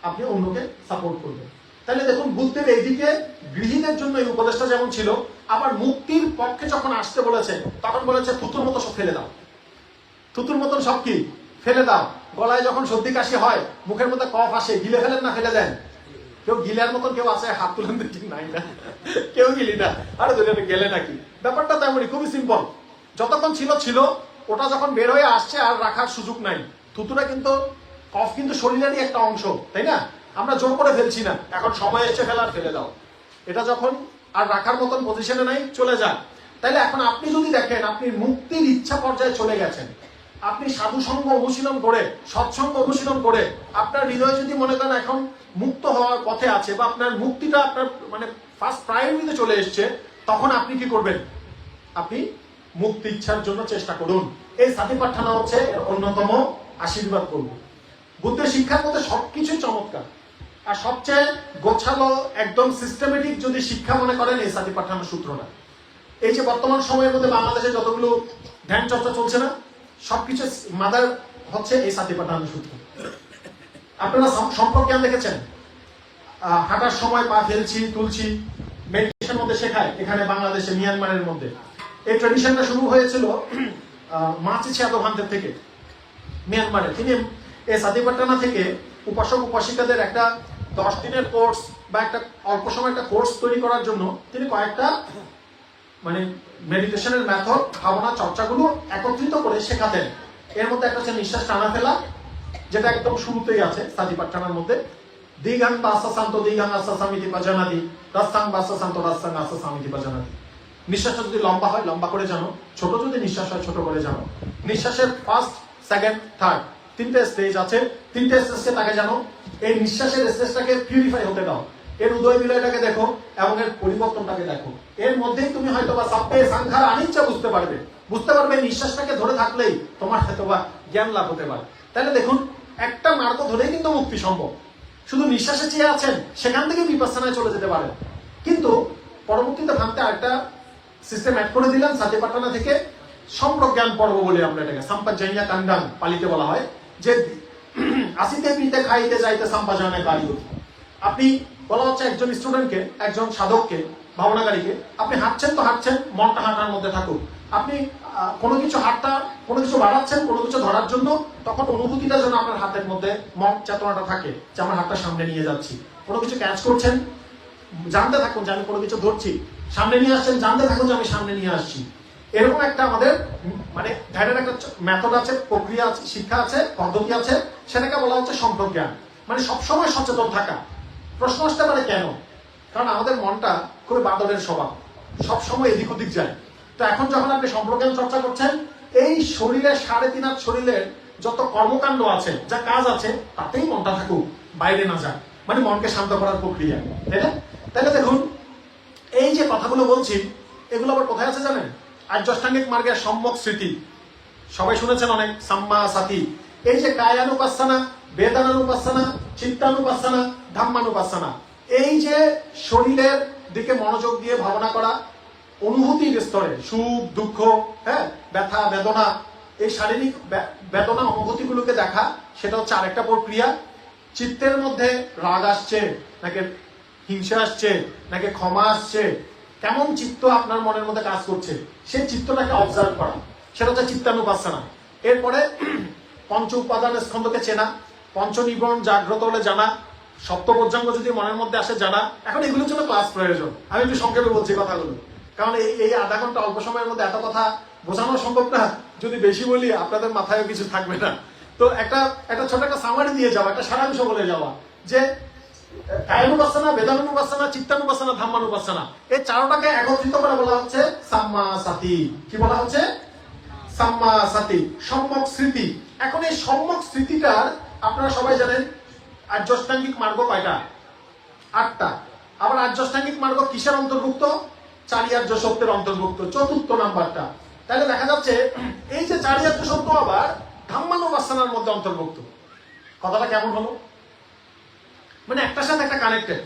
A: আপনি অন্যকে সাপোর্ট করবেন। তাহলে দেখুন, বুদ্ধের এইদিকে গৃহীদের জন্য এই উপদেশটা যেমন ছিল, আবার মুক্তির পক্ষে যখন আসতে বলেছে তখন বলেছে থুতুর মতো সব ফেলে দাও, থুতুর মতন সব কি ফেলে দাও। গলায় যখন সর্দি কাশি হয়, মুখের মধ্যে কফ আসে, গিলে ফেলেন না ফেলে দেন? কেউ গিলার মতন কেউ আছে? হাত তুলেন দেখি, নাই না, কেউ গিলি না। আরে দুজনে গেলে নাকি? ব্যাপারটা তেমনই, খুবই সিম্পল। যতক্ষণ ছিল ছিল, ওটা যখন বের হয়ে আসছে আর রাখার সুযোগ নাই। থুতুটা কিন্তু, কফ কিন্তু শরীরেরই একটা অংশ, তাই না? আমরা জোর করে ফেলছি না, এখন সময় এসে ফেলার, ফেলে দাও। এটা যখন আর রাখার মতন পজিশনে নাই, চলে যান। তাইলে এখন আপনি যদি দেখেন আপনি মুক্তির ইচ্ছা পর্যায়ে চলে গেছেন, আপনি সাধু সঙ্গ অনুশীলন করে, সৎসঙ্গ অনুশীলন করে আপনার হৃদয় যদি মনে করেন এখন মুক্ত হওয়ার পথে আছে, বা আপনার মুক্তিটা আপনার মানে ফার্স্ট প্রায়োরিটিতে চলে এসছে, তখন আপনি কি করবেন? আপনি মুক্তি ইচ্ছার জন্য চেষ্টা করুন। এই সাতিপাট্টানা হচ্ছে অন্যতম আশীর্বাদ করব। বুদ্ধের শিক্ষার মধ্যে সবকিছুই চমৎকার, আর সবচেয়ে গোছালো একদম সিস্টেমেটিক যদি শিক্ষা মনে করেন এই সাতিপাট্টানা সূত্রটা। এই যে বর্তমান সময়ের মধ্যে বাংলাদেশে যতগুলো ধ্যান চর্চা চলছে না, সবকিছু মাদার হচ্ছে এই সাতিপাট্টানা সূত্র। আপনারা সম্পর্ক জ্ঞান দেখেছেন? হাঁটার সময় পা ফেলছি তুলছি, মেডিটেশনের মধ্যে শেখায় এখানে বাংলাদেশে, মিয়ানমারের মধ্যে। এই ট্রেডিশনটা শুরু হয়েছিল মাচি ছিয়াদোভান্তের থেকে, মিয়ানমারে। তিনি এই সাতিপাট্টানা থেকে উপাসক উপাসিকাদের একটা 10 দিনের কোর্স বা একটা অল্প সময় একটা কোর্স তৈরি করার জন্য তিনি কয়েকটা মানে মেডিটেশনের মেথড, ভাবনা চর্চাগুলো একত্রিত করে শেখাতেন। এর মধ্যে একটা হচ্ছে নিঃশ্বাস টানা ফেলা, যেটা একদম শুরুতেই আছে সাতিপাট্টানার মধ্যে। দীঘাং বাসাসান্ত দীঘাং আসাসামিতি পাজানাতি, রাস্তাং বাসাসান্ত রাস্তাং আসাসামিতি পাজানাতি। নিঃশ্বাসটা যদি লম্বা হয় লম্বা করে জানো, ছোট যদি নিঃশ্বাস হয় ছোট করে জানো। নিঃশ্বাসের ফার্স্ট, সেকেন্ড, থার্ড 3টে স্টেজ আছে, 3টে স্টেজকে তাকে জানো। এই নিঃশ্বাসের স্টেজটাকে পিউরিফাই হতে দাও, এর উদয় বিলয়টাকে দেখো এবং এর পরিবর্তনটাকে দেখো। এর মধ্যেই তুমি হয়তো বা সাপ্পে সংখার আনিচ্ছা বুঝতে পারবে। নিঃশ্বাসটাকে ধরে থাকলেই তোমার হয়তো বা জ্ঞান লাভ হতে পারে। তাহলে দেখুন, একটা মার্গ ধরেই কিন্তু মুক্তি সম্ভব। শুধু নিঃশ্বাসে চেয়ে আছেন, সেখান থেকে বিপাসনায় চলে যেতে পারেন। কিন্তু পরবর্তীতে ভাবতে আরেকটা সিস্টেম অ্যাড করে দিলাম সাতিপাট্টানা থেকে, সম্প্রজ্ঞান পর্ব বলে আমরা এটাকে, সাম্পাজাইয়া কান্ডান পালিতে বলা হয়, যে আসিতে পিতে খাইতে যাইতে সাম্পাজানে গাড়ি। আপনি বলা হচ্ছে একজন স্টুডেন্টকে, একজন সাধককে, ভাবনাকারীকে, আপনি হাঁটছেন তো হাঁটছেন, মনটা হাঁটার মধ্যে থাকুক। আপনি কোনো কিছু কোনো কিছু বাড়াচ্ছেন, কোনো কিছু ধরার জন্য, তখন অনুভূতিটা যেন আপনার হাতের মধ্যে মন চেতনাটা থাকে যে আমার হাতটা সামনে নিয়ে যাচ্ছি। কোনো কিছু ক্যাচ করছেন, জানতে থাকুন যে আমি কোনো কিছু ধরছি, সামনে নিয়ে আসছেন, জানতে থাকুন যে আমি সামনে নিয়ে আসছি। এরকম একটা আমাদের মানে ধ্যানের একটা মেথড আছে, প্রক্রিয়া আছে, শিক্ষা আছে, পদ্ধতি আছে, সেটাকে বলা হচ্ছে সম্প্রজ্ঞান। মানে সবসময় সচেতন থাকা। প্রশ্ন আসতে পারে কেন? কারণ আমাদের মনটা খুবই বাদরের স্বভাব, সবসময় এদিক ওদিক যায়। তো এখন যখন আপনি সম্প্রজ্ঞান চর্চা করছেন, এই শরীরের 3.5 হাত শরীরের যত কর্মকাণ্ড আছে, যা কাজ আছে, তাতেই মনটা থাকুক, বাইরে না যায়। মানে মনকে শান্ত করার প্রক্রিয়া, তাই না? তাহলে দেখুন, এই যে কথাগুলো বলছি, এগুলো আবার কোথায় আছে জানেন? আর্য অষ্টাঙ্গিক মার্গের সম্যক স্মৃতি, সবাই শুনেছেন অনেক, সাম্মা সাতি। এই যে কায়ানুপাসনা, বেদানুপাসনা, চিত্তানুপাসনা, ধাম্মানুপাসনা, এই যে শরীরের দিকে মনোযোগ দিয়ে ভাবনা করা, অনুভূতির স্তরে সুখ দুঃখ, হ্যাঁ, ব্যথা বেদনা, এই শারীরিক বেদনা অনুভূতিগুলোকে দেখা, সেটা হচ্ছে আরেকটা প্রক্রিয়া। চিত্তের মধ্যে রাগ আসছে নাকি হিংসা আসছে নাকি ক্ষমা আসছে, কেমন চিত্ত আপনার মনের মধ্যে কাজ করছে, সেই চিত্তটাকে অবজার্ভ করা, সেটা হচ্ছে চিত্তানুপাসনা। এরপরে পঞ্চ উপাদান স্কন্ধকে চেনা, পঞ্চ নিবরণ জাগ্রত হলে জানা, সপ্তপঞ্চাঙ্গ যদি মনের মধ্যে আসে জানা। এখন এগুলোর জন্য ক্লাস প্রয়োজন, আমি একটু সংক্ষেপে বলছি কথাগুলো, কারণ এই আধা ঘন্টা অল্প সময়ের মধ্যে এত কথা বোঝানো সম্ভব না। যদি বেশি বলি আপনাদের মাথায় কিছু থাকবে না। তো একটা ছোট একটা সামারি দিয়ে যাওয়া, একটা সারাংশ বলে যাওয়া, যে কায়ানুপাসনা, বেদানুপাসনা, চিত্তানুপাসনা, ধাম্মানুপাসনা, এই 4টাকে একত্রিত করে বলা হচ্ছে সাম্মা সাতি। কি বলা হচ্ছে? সাম্মা সাতি, সম্যক স্মৃতি। এখন এই সম্যক স্মৃতিটার আপনারা সবাই জানেন আর্য অষ্টাঙ্গিক মার্গ কয়টা? 8টা। আবার আর্য অষ্টাঙ্গিক মার্গ কিসের অন্তর্ভুক্ত? 4 আর্য সত্যের অন্তর্ভুক্ত, 4র্থ নাম্বারটা। তাহলে দেখা যাচ্ছে এই যে 4 আর্য সত্য আবার ধাম্মানুপাসনার মধ্যে অন্তর্ভুক্ত। কথাটা কেমন হলো? মানে একটার সাথে একটা কানেক্টেড।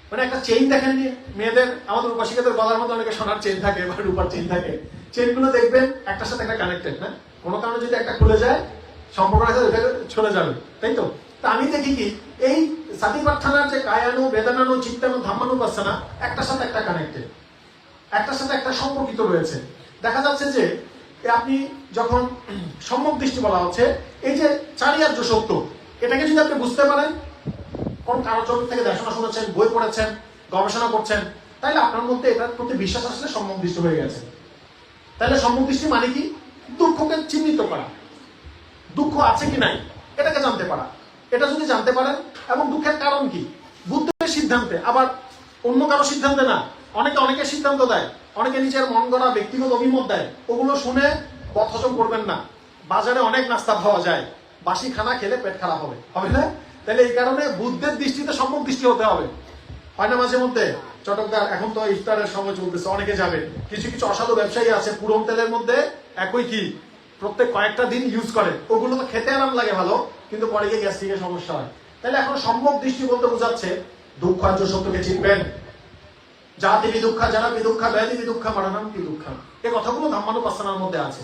A: মানে একটা চেইন দেখেননি মেয়েদের, আমাদের উপাসিকাদের গলার মধ্যে অনেকে সোনার চেইন থাকে বা রূপার চেইন থাকে, চেইনগুলো দেখবেন একটার সাথে একটা কানেক্টেড, না? কোনো কারণে যদি একটা খুলে যায়, সম্পর্ক চলে যাবে, তাই তো? তা আমি দেখি কি এই সাতিপাঠানার যে কায়ানু বেদানানু চিত্তানু ধাম্মানু পাচ্ছানা একটার সাথে একটা কানেক্টেড, একটার সাথে একটা সম্পর্কিত রয়েছে। দেখা যাচ্ছে যে আপনি যখন সম্যক দৃষ্টি বলা হচ্ছে, এই যে চারিয়ার্য সত্য, এটাকে যদি আপনি বুঝতে পারেন, কোন কারোর জগৎ থেকে দেখাশোনা শুনেছেন, বই পড়েছেন, গবেষণা করছেন, তাহলে আপনার মধ্যে এটার প্রতি বিশ্বাস আসলে সম্যক দৃষ্টি হয়ে গেছে। তাহলে সম্যক দৃষ্টি মানে কি? দুঃখকে চিহ্নিত করা, দুঃখ আছে কি নাই এটাকে জানতে পারা। এটা যদি জানতে পারেন, এবং দুঃখের কারণ কি, বুদ্ধের সিদ্ধান্তে, আবার অন্য কারো সিদ্ধান্তে না। অনেকে সিদ্ধান্ত দেয়, অনেকে নিজের মন গড়া ব্যক্তিগত অভিমত দেয়, ওগুলো শুনে পথ হজম করবেন না। বাজারে অনেক নাস্তা পাওয়া যায়, বাসি খানা খেলে পেট খারাপ হবে, হবে না? তাহলে এই কারণে বুদ্ধের দৃষ্টিতে সম্যক দৃষ্টি হতে হবে। হয় না মাঝে মধ্যে চটকদার, এখন তো ইফতারের সময় চলতেছে, অনেকে যাবে, কিছু কিছু অসাধু ব্যবসায়ী আছে পুরন তেলের মধ্যে একই কি প্রত্যেক কয়েকটা দিন ইউজ করে, ওগুলো তো খেতে আরাম লাগে ভালো, কিন্তু পরে গিয়ে গ্যাস্ট্রিকের সমস্যা হয়। তাহলে এখন সম্যক দৃষ্টি বলতে বোঝাচ্ছে দুঃখার্য সত্যকে চিনবেন। জাতি বিদুঃখা যারা বিদুঃখা ব্যাধি বিদুঃখা মরণম কি দুঃখা, এই কথাগুলো ধাম্মানুপাসনার মধ্যে আছে।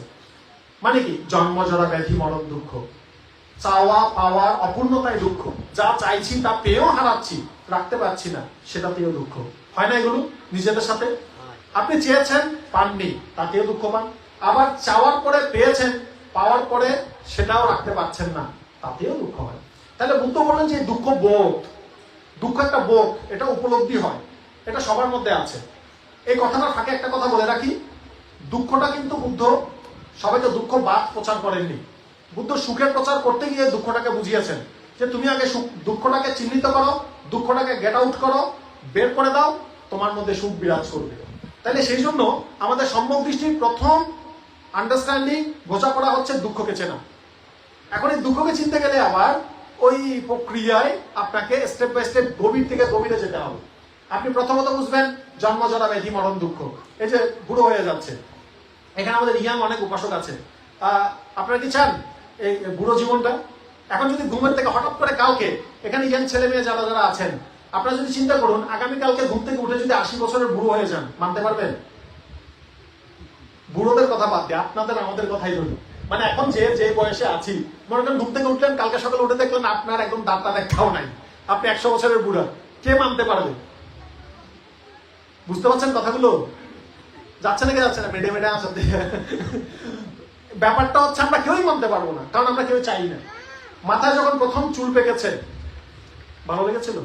A: মানে কি? জন্ম জরা ব্যাধি মরণ দুঃখ, চাওয়া পাওয়ার অপূর্ণতায় দুঃখ, যা চাইছি তা পেয়েও হারাচ্ছি, রাখতে পারছি না, সেটাতেও দুঃখ। হয় না এগুলো নিজেদের সাথে? আপনি চেয়েছেন পাননি, তাতেও দুঃখ পান। আবার চাওয়ার পরে পেয়েছেন, পাওয়ার পরে সেটাও রাখতে পারছেন না, তাতেও দুঃখ হয়। তাহলে বুদ্ধ বললেন যে দুঃখ বোধ, দুঃখ একটা বোধ, এটা উপলব্ধি হয়, এটা সবার মধ্যে আছে। এই কথাটার ফাঁকে একটা কথা বলে রাখি, দুঃখটা কিন্তু বুদ্ধ সবাইকে দুঃখ বাদ প্রচার করেননি। বুদ্ধ সুখের প্রচার করতে গিয়ে দুঃখটাকে বুঝিয়েছেন যে তুমি আগে দুঃখটাকে চিহ্নিত করো, দুঃখটাকে গেট আউট করো, বের করে দাও, তোমার মধ্যে সুখ বিরাজ করবে। তাহলে সেই জন্য আমাদের সম্যক দৃষ্টির প্রথম আন্ডারস্ট্যান্ডিং, বোঝাপড়া হচ্ছে দুঃখকে চেনা। এখন এই দুঃখকে চিনতে গেলে আবার ওই প্রক্রিয়ায় আপনাকে স্টেপ বাই স্টেপ গভীর থেকে গভীরে যেতে হবে। আপনি প্রথমত বুঝবেন জন্ম জরা ব্যাধি মরণ দুঃখ, এই যে বুড়ো হয়ে যাচ্ছে। এখানে আমাদের ইয়াং অনেক উপাসক আছে, আপনারা কি চান এই বুড়ো জীবনটা? এখন যদি ঘুমের থেকে হঠাৎ করে কালকে, এখানে ইয়াং ছেলে মেয়ে যারা যারা আছেন, আপনারা যদি চিন্তা করুন আগামীকালকে ঘুম থেকে উঠে যদি 80 বছরের বুড়ো হয়ে যান, মানতে পারবেন? বুড়োদের কথা বাদ দিয়ে আপনাদের আমাদের কথাই ধরুন, মানে এখন যে বয়সে আছি, মনে করেন ঘুম থেকে উঠলেন, কালকে সকালে উঠে দেখলেন আপনার একদম দাঁতটা দেখাও নাই, আপনি 100 বছরের বুড়া, কে মানতে পারবে? বুঝতে পারছেন কথাগুলো? যাচ্ছে নাকি যাচ্ছে না? মেডে মেডে আসতে ব্যাপারটা হচ্ছে আমরা কেউই মানতে পারবো না, কারণ আমরা কেউ চাই না। মাথায় যখন প্রথম চুল পেকেছে, ভালো লেগেছিল?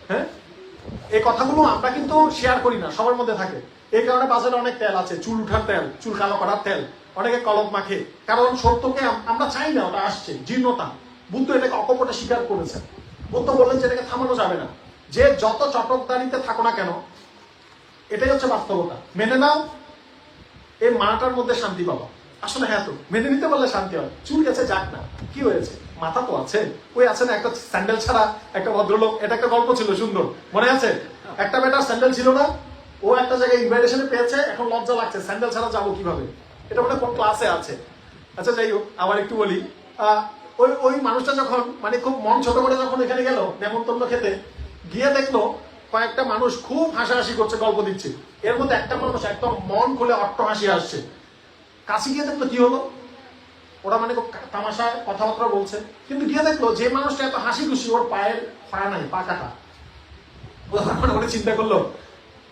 A: হ্যাঁ, এই কথাগুলো আমরা কিন্তু শেয়ার করি না, সবার মধ্যে থাকে। এই কারণে বাজারে অনেক তেল আছে, চুল উঠার তেল, চুল কালো করার তেল, অনেকে কলম মাখে, কারণ সত্যকে আমরা চাই না, ওটা আসছে, জীর্ণতা। বুদ্ধ এটাকে অকপটে স্বীকার করেছেন। বুদ্ধ বললেন যে এটাকে থামানো যাবে না, যে যত চটকদারিতে থাকো না কেন, এটাই হচ্ছে বাস্তবতা, মেনে নাও, এই মাটার মধ্যে শান্তি পাবা। আসলে হ্যাঁ, তো মেনে নিতে পারলে শান্তি হয়। চুল গেছে যাক না, কি হয়েছে, মাথা তো আছে। ওই আছে না একটা স্যান্ডেল ছাড়া একটা ভদ্রলোক, এটা একটা গল্প ছিল সুন্দর, মনে আছে? একটা বেটার স্যান্ডেল ছিল না, ও একটা জায়গায় ইনভাইটেশনে পেয়েছে, এখন লজ্জা লাগছে, স্যান্ডেল ছাড়া যাবো কিভাবে? এটা মানে কোন ক্লাসে আছে? আচ্ছা যাই হোক, আবার একটু বলি, ওই মানুষটা যখন মানে খুব মন ছোট করে যখন এখানে গেল নেমন্তন্ন খেতে, গিয়ে দেখলো কয়েকটা মানুষ খুব হাসাহাসি করছে, গল্প দিচ্ছে। এর মধ্যে একটা মানুষ একদম মন খুলে অট্ট হাসি আসছে। কাছে গিয়ে দেখলো কি হলো, ওরা মানে খুব তামাশায় কথাবার্তা বলছে, কিন্তু গিয়ে দেখলো যে মানুষটা এত হাসি খুশি, ওর পায়ের পা নাই, পা কাটা। ওরা চিন্তা করলো,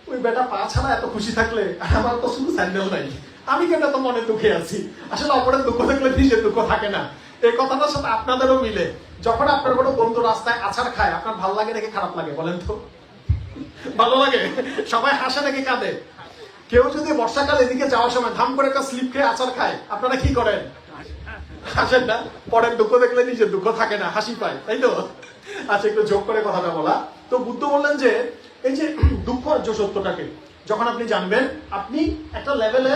A: ওই বেটা পা ছাড়া এত খুশি থাকলে আমার তো শুধু স্যান্ডেল নাই, আমি কেন তো মনে দুঃখে আছি। আসলে অপরের দুঃখ দেখলে নিজের দুঃখ থাকে না। এই কথাটার সাথে আপনাদেরও মিলে। যখন আপনার কোনো বন্ধু রাস্তায় আছাড় খায়, আপনার ভালো লাগে নাকি খারাপ লাগে বলেন তো? ভালো লাগে। সবাই হাসে নাকি কাঁদে? কেউ যদি বর্ষাকাল এদিকে যাওয়ার সময় ধাম করে একটা স্লিপ খেয়ে আছাড় খায়, আপনারা কি করেন? হাসেন না? পরের দুঃখ দেখলে নিজের দুঃখ থাকে না, হাসি পায়, তাই তো? আচ্ছা, একটু যোগ করে কথাটা বলা। তো বুদ্ধ বললেন যে এই যে দুঃখ আর সত্যটাকে যখন আপনি জানবেন, আপনি একটা লেভেলে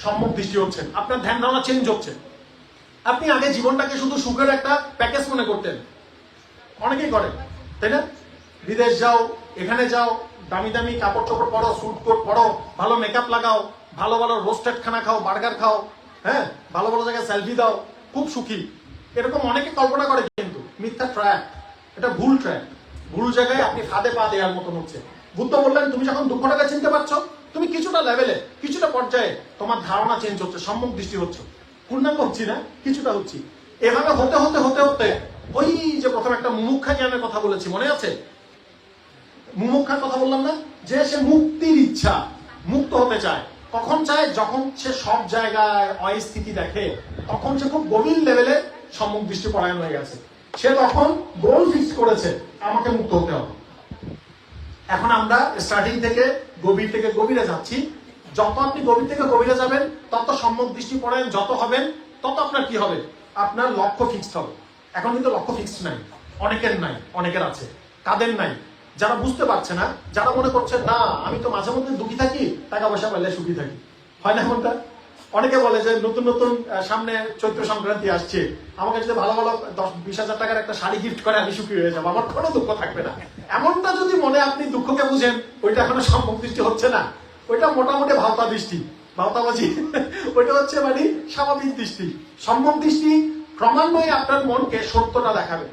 A: সম্যক দৃষ্টি হচ্ছেন, আপনার ধ্যান ধারণা চেঞ্জ হচ্ছে। আপনি আগে জীবনটাকে শুধু সুখের একটা প্যাকেজ মনে করতেন, অনেকেই করে, তাই না? বিদেশ যাও, এখানে যাও, দামি দামি কাপড় চোপড় পরো, স্যুট কোট পরো, ভালো মেকআপ লাগাও, ভালো ভালো রোস্টেড খানা খাও, বার্গার খাও, হ্যাঁ, ভালো ভালো জায়গায় সেলফি দাও, খুব সুখী, এরকম অনেকে কল্পনা করে, কিন্তু মিথ্যা ট্র্যাক, এটা ভুল ট্র্যাক, ভুল জায়গায় আপনি ফাঁদে পা দেওয়ার মতন হচ্ছে। বুদ্ধ বললেন তুমি যখন দুঃখটাকে চিনতে পারছো, তুমি কিছুটা লেভেলে, কিছুটা পর্যায়ে তোমার ধারণা চেঞ্জ হচ্ছে, সম্যক দৃষ্টি হচ্ছে। পূর্ণাঙ্গ হচ্ছি না, কিছুটা হচ্ছি। এভাবে হতে হতে হতে হতে ওই যে প্রথমে একটা মুমুক্ষা জ্ঞানের কথা বলেছি, মনে আছে? মুমুক্ষার কথা বললাম না, যে সে মুক্তির ইচ্ছা, মুক্ত হতে চায়। কখন চায়? যখন সে সব জায়গায় অস্থিতি দেখে, তখন সে খুব গভীর লেভেলে সম্মুখ দৃষ্টি পরায়ণ হয়ে গেছে। সে তখন গোল ফিক্স করেছে, আমাকে মুক্ত হতে হবে। এখন আমরা স্টার্টিং থেকে গভীরে যাচ্ছি। যত আপনি গভীর থেকে গভীরে যাবেন, তত সম্মুখ দৃষ্টি পরায়ণ যত হবেন, তত আপনার কি হবে? আপনার লক্ষ্য ফিক্সড হবে। এখন কিন্তু লক্ষ্য ফিক্সড নাই, অনেকের আছে। কাদের নাই? যারা বুঝতে পারছে না, যারা মনে করছে না আমি তো মাঝে মধ্যে দুঃখী থাকি, টাকা পয়সা পাইলে সুখী থাকি। হয় না এমনটা? অনেকে বলে যে নতুন সামনে চৈত্র সংক্রান্তি আসছে, আমাকে যদি ভালো 10-20 হাজার টাকার একটা শাড়ি গিফট করে আমি সুখী হয়ে যাবো, আমার কোনো দুঃখ থাকবে না। এমনটা যদি মনে আপনি দুঃখকে বুঝেন, ওইটা এখনো সম্মুখ দৃষ্টি হচ্ছে না, ওইটা মোটামুটি ভাওতাবাজি। ওইটা হচ্ছে মানে স্বাভাবিক দৃষ্টি। সম্মুখ দৃষ্টি ক্রমান্বয়ে আপনার মনকে সত্যটা দেখাবে।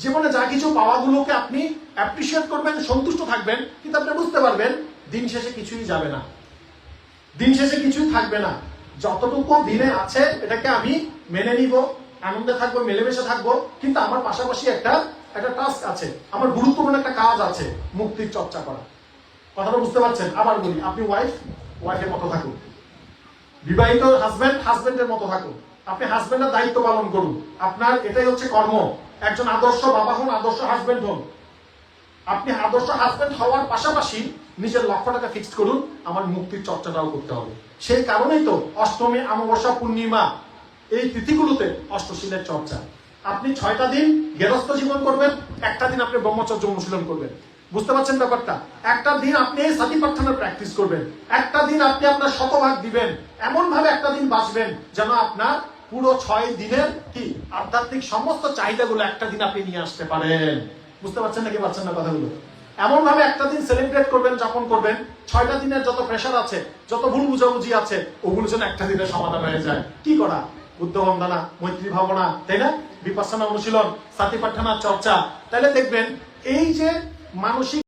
A: জীবনে যা কিছু পাওয়াগুলোকে আপনি অ্যাপ্রিসিয়েট করবেন, সন্তুষ্ট থাকবেন, কিন্তু আপনি বুঝতে পারবেন দিন শেষে কিছুই যাবে না, দিন শেষে কিছুই থাকবে না। যতটুকু দিনে আছে এটাকে আমি মেনে নিব, আনন্দে থাকবো, মিলেমিশে থাকবো, কিন্তু আমার পাশাপাশি একটা টাস্ক আছে, আমার গুরুত্বপূর্ণ একটা কাজ আছে, মুক্তির চর্চা করা। কথাটা বুঝতে পারছেন? আবার বলি, আপনি ওয়াইফের মতো থাকুন, বিবাহিত হাজবেন্ডের মতো থাকুন, আপনি হাজবেন্ডের দায়িত্ব পালন করুন, আপনার এটাই হচ্ছে কর্ম। একজন আদর্শ বাবা হন, আদর্শ হাজবেন্ড হন। আপনি আদর্শ হাজবেন্ড হওয়ার পাশাপাশি নিজের লক্ষ্যটাকে ফিক্সড করুন, আমার মুক্তির চর্চাটাও করতে হবে। সেই কারণেই তো অষ্টমী, অমাবস্যা, পূর্ণিমা এই তিথিগুলোতে অষ্টশীলের চর্চা। আপনি 6টা দিন গেরস্থ জীবন করবেন, একটা দিন আপনি ব্রহ্মচর্য অনুশীলন করবেন। বুঝতে পারছেন ব্যাপারটা? একটা দিন আপনি সাতি প্রার্থনার প্র্যাকটিস করবেন, একটা দিন আপনি আপনার শতভাগ দিবেন, এমন ভাবে একটা দিন বাঁচবেন যেন আপনার পুরো 6 দিনের কি আধ্যাত্মিক সমস্ত চাহিদাগুলো একটা দিন আপনি নিয়ে আসতে পারেন। বুঝতে পারছেন নাকি পারছেন না কথাগুলো? এমন ভাবে একটা দিন সেলিব্রেট করবেন, যাপন করবেন, 6টা দিনের যত প্রেশার আছে, যত ভুল বুঝাবুঝি আছে, ওগুলো যেন একটা দিনের সমাধান হয়ে যায়। কি করা? বুদ্ধ বন্দনা, মৈত্রী ভাবনা, তাই না? বিপাসনা অনুশীলন, সাতি প্রার্থনার চর্চা। তাহলে দেখবেন এই যে মানসিক